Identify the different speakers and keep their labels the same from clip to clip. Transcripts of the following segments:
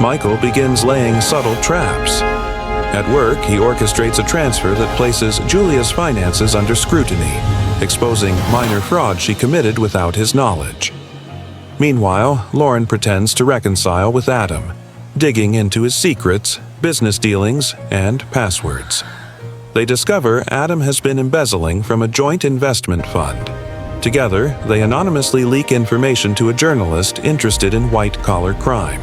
Speaker 1: Michael begins laying subtle traps. At work, he orchestrates a transfer that places Julia's finances under scrutiny, exposing minor fraud she committed without his knowledge. Meanwhile, Lauren pretends to reconcile with Adam, digging into his secrets, business dealings, and passwords. They discover Adam has been embezzling from a joint investment fund. Together, they anonymously leak information to a journalist interested in white-collar crime.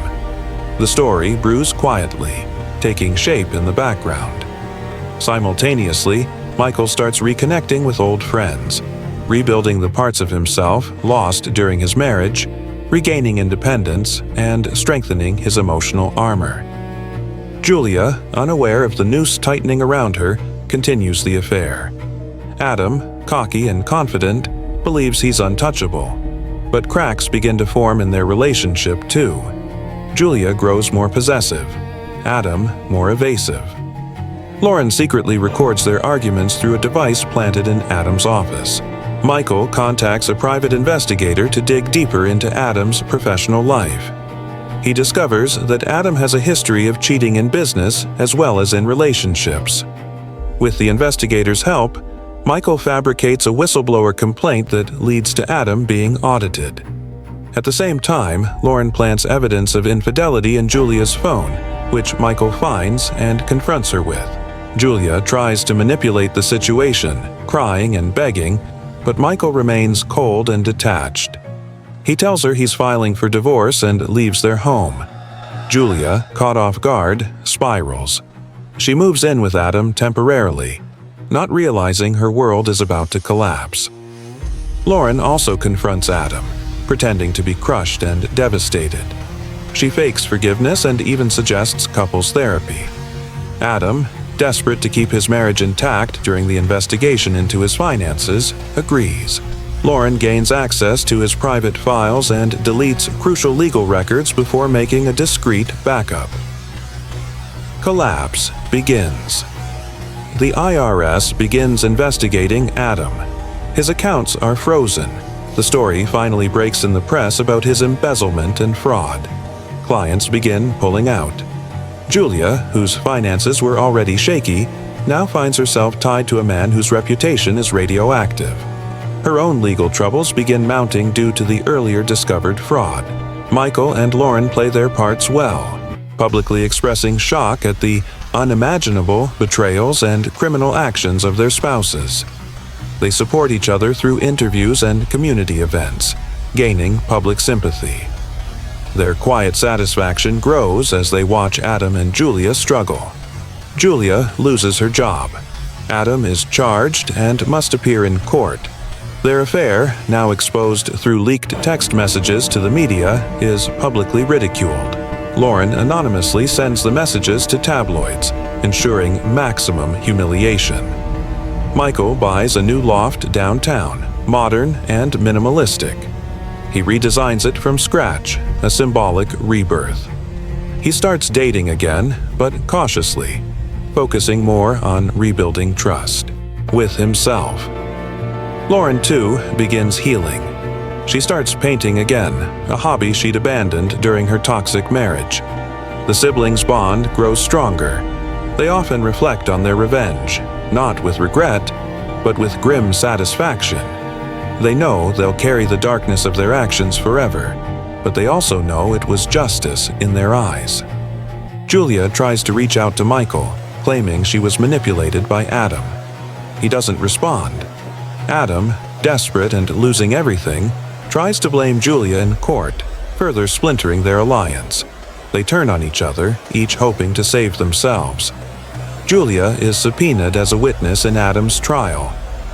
Speaker 1: The story brews quietly, taking shape in the background. Simultaneously, Michael starts reconnecting with old friends, rebuilding the parts of himself lost during his marriage, regaining independence, and strengthening his emotional armor. Julia, unaware of the noose tightening around her, continues the affair. Adam, cocky and confident, believes he's untouchable, but cracks begin to form in their relationship too. Julia grows more possessive, Adam more evasive. Lauren secretly records their arguments through a device planted in Adam's office. Michael contacts a private investigator to dig deeper into Adam's professional life. He discovers that Adam has a history of cheating in business as well as in relationships. With the investigator's help, Michael fabricates a whistleblower complaint that leads to Adam being audited. At the same time, Lauren plants evidence of infidelity in Julia's phone, which Michael finds and confronts her with. Julia tries to manipulate the situation, crying and begging, but Michael remains cold and detached. He tells her he's filing for divorce and leaves their home. Julia, caught off guard, spirals. She moves in with Adam temporarily, not realizing her world is about to collapse. Lauren also confronts Adam, pretending to be crushed and devastated. She fakes forgiveness and even suggests couples therapy. Adam, desperate to keep his marriage intact during the investigation into his finances, agrees. Lauren gains access to his private files and deletes crucial legal records before making a discreet backup. Collapse begins. The IRS begins investigating Adam. His accounts are frozen. The story finally breaks in the press about his embezzlement and fraud. Clients begin pulling out. Julia, whose finances were already shaky, now finds herself tied to a man whose reputation is radioactive. Her own legal troubles begin mounting due to the earlier discovered fraud. Michael and Lauren play their parts well, publicly expressing shock at the unimaginable betrayals and criminal actions of their spouses. They support each other through interviews and community events, gaining public sympathy. Their quiet satisfaction grows as they watch Adam and Julia struggle. Julia loses her job. Adam is charged and must appear in court. Their affair, now exposed through leaked text messages to the media, is publicly ridiculed. Lauren anonymously sends the messages to tabloids, ensuring maximum humiliation. Michael buys a new loft downtown, modern and minimalistic. He redesigns it from scratch, a symbolic rebirth. He starts dating again, but cautiously, focusing more on rebuilding trust with himself. Lauren, too, begins healing. She starts painting again, a hobby she'd abandoned during her toxic marriage. The siblings' bond grows stronger. They often reflect on their revenge, not with regret, but with grim satisfaction. They know they'll carry the darkness of their actions forever, but they also know it was justice in their eyes. Julia tries to reach out to Michael, claiming she was manipulated by Adam. He doesn't respond. Adam, desperate and losing everything, tries to blame Julia in court, further splintering their alliance. They turn on each other, each hoping to save themselves. Julia is subpoenaed as a witness in Adam's trial.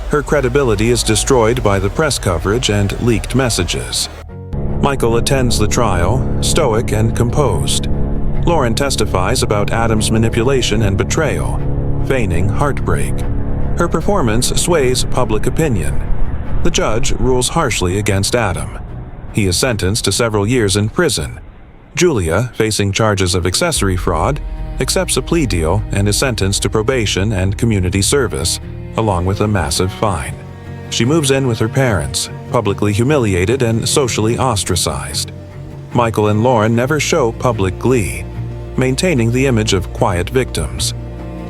Speaker 1: Her credibility is destroyed by the press coverage and leaked messages. Michael attends the trial, stoic and composed. Lauren testifies about Adam's manipulation and betrayal, feigning heartbreak. Her performance sways public opinion. The judge rules harshly against Adam. He is sentenced to several years in prison. Julia, facing charges of accessory fraud, accepts a plea deal and is sentenced to probation and community service, along with a massive fine. She moves in with her parents, publicly humiliated and socially ostracized. Michael and Lauren never show public glee. maintaining the image of quiet victims.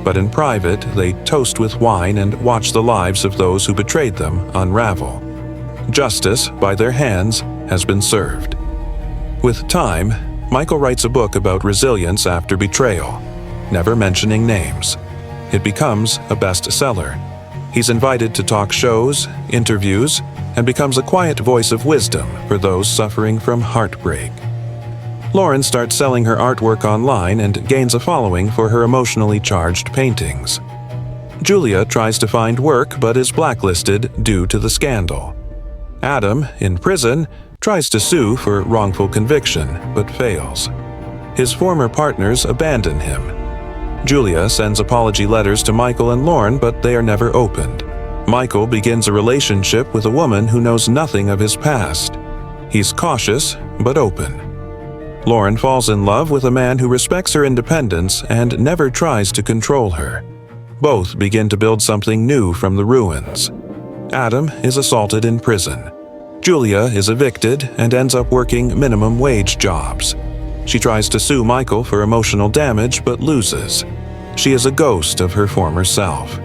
Speaker 1: But in private, they toast with wine and watch the lives of those who betrayed them unravel. Justice, by their hands, has been served. With time, Michael writes a book about resilience after betrayal, never mentioning names. It becomes a bestseller. He's invited to talk shows, interviews, and becomes a quiet voice of wisdom for those suffering from heartbreak. Lauren starts selling her artwork online and gains a following for her emotionally charged paintings. Julia tries to find work but is blacklisted due to the scandal. Adam, in prison, tries to sue for wrongful conviction but fails. His former partners abandon him. Julia sends apology letters to Michael and Lauren, but they are never opened. Michael begins a relationship with a woman who knows nothing of his past. He's cautious but open. Lauren falls in love with a man who respects her independence and never tries to control her. Both begin to build something new from the ruins. Adam is assaulted in prison. Julia is evicted and ends up working minimum wage jobs. She tries to sue Michael for emotional damage but loses. She is a ghost of her former self.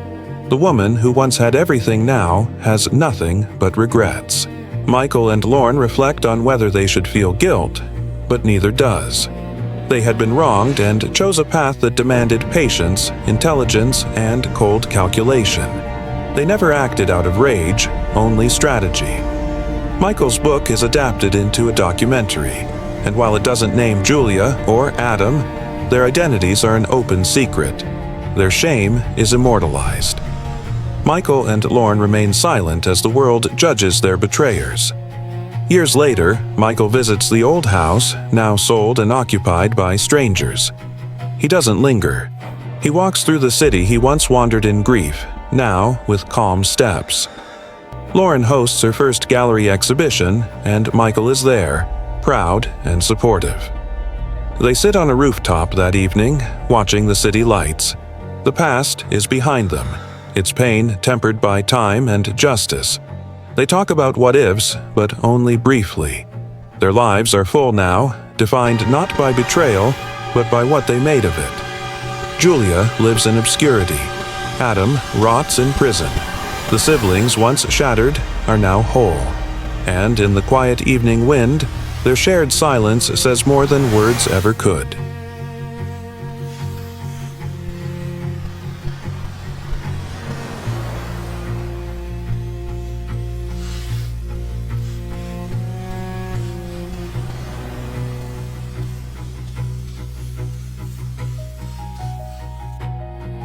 Speaker 1: The woman who once had everything now has nothing but regrets. Michael and Lauren reflect on whether they should feel guilt, but neither does. They had been wronged and chose a path that demanded patience, intelligence, and cold calculation. They never acted out of rage, only strategy. Michael's book is adapted into a documentary, and while it doesn't name Julia or Adam, their identities are an open secret. Their shame is immortalized. Michael and Lauren remain silent as the world judges their betrayers. Years later, Michael visits the old house, now sold and occupied by strangers. He doesn't linger. He walks through the city he once wandered in grief, now with calm steps. Lauren hosts her first gallery exhibition, and Michael is there, proud and supportive. They sit on a rooftop that evening, watching the city lights. The past is behind them, its pain tempered by time and justice. They talk about what-ifs, but only briefly. Their lives are full now, defined not by betrayal, but by what they made of it. Julia lives in obscurity. Adam rots in prison. The siblings, once shattered, are now whole. And in the quiet evening wind, their shared silence says more than words ever could.